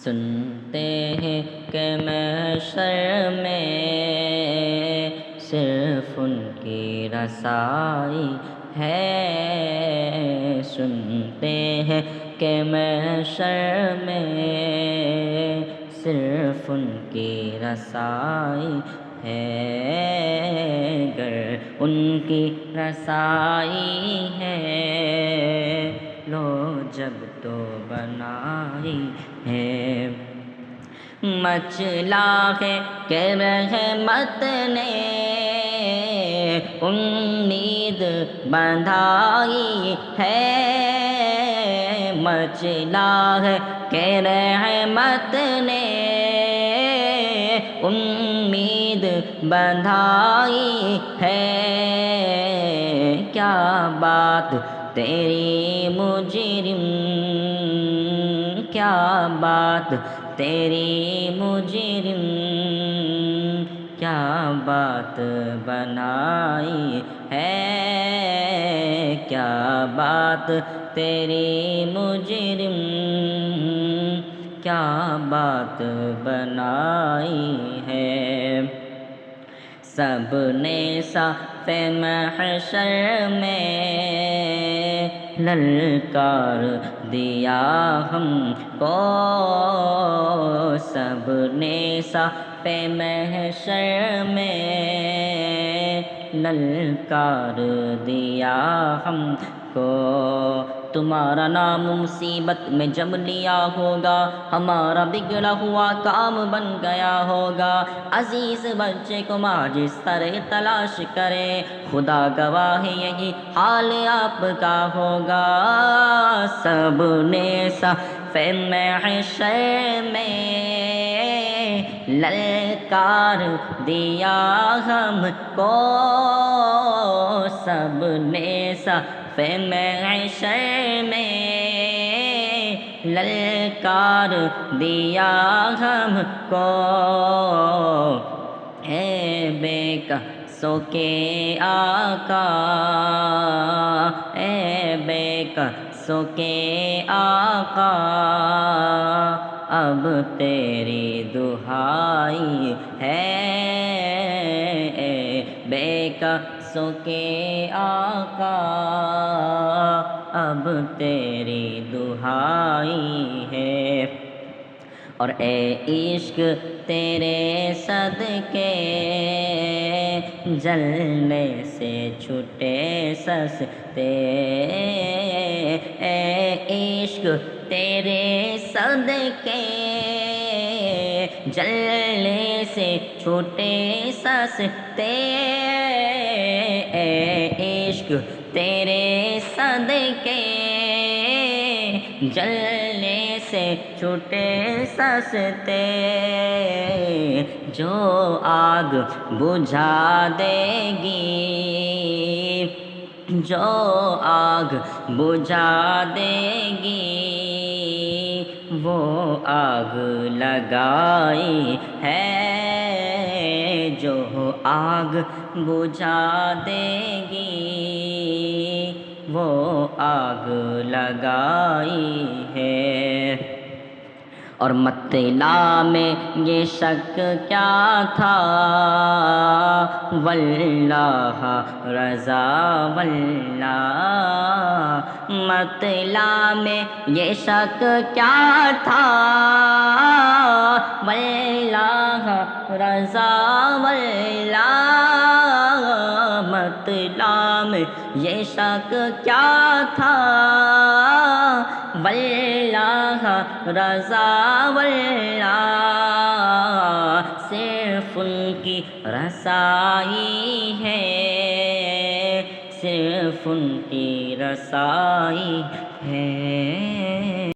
سنتے ہیں کہ محشر میں صرف ان کی رسائی ہے، سنتے ہیں کہ محشر میں صرف ان کی رسائی ہے، گر ان کی رسائی ہے لو جب تو بنائی ہے۔ مچلا ہے کہ رحمت نے امید بندھائی ہے، مچلا ہے کہ رحمت نے امید بندھائی ہے، کیا بات تیری مجرم، کیا بات تیری مجرم، کیا بات بنائی ہے، کیا بات تیری مجرم، کیا بات بنائی ہے۔ سب نے صف محشر میں للکار دیا ہم کو، سب نے صف محشر میں للکار دیا ہم کو، تمہارا نام مصیبت میں جب لیا ہوگا، ہمارا بگڑا ہوا کام بن گیا ہوگا، عزیز بچے کو ماں جس طرح تلاش کرے، خدا گواہ یہی حال آپ کا ہوگا۔ سب نے صف محشر میں للکار دیا ہم کو، سب نے صف محشر میں للکار دیا ہم کو، اے بے کسوں کے آقا، اے بے کسوں کے آقا، اب تیری دہائی ہے، اے بے کسوں کے آقا، اب تیری دہائی ہے۔ اور اے عشق تیرے صدقے جلنے سے چھٹے سستے، اے عشق تیرے صدقے جلنے سے چھٹے سستے، اے عشق تیرے صدقے جلنے سے چھٹے سستے، جو آگ بجھا دے گی، جو آگ بجھا دے گی وہ آگ لگائی ہے، جو آگ بجھا دے گی وہ آگ لگائی ہے۔ اور مطلع میں یہ شک کیا تھا، واللہ رضا واللہ، مطلع میں یہ شک کیا تھا، واللہ رضا واللہ، مطلع میں یہ شک کیا تھا، واللہ رضا واللہ، صرف ان کی رسائی ہے، صرف ان کی رسائی ہے۔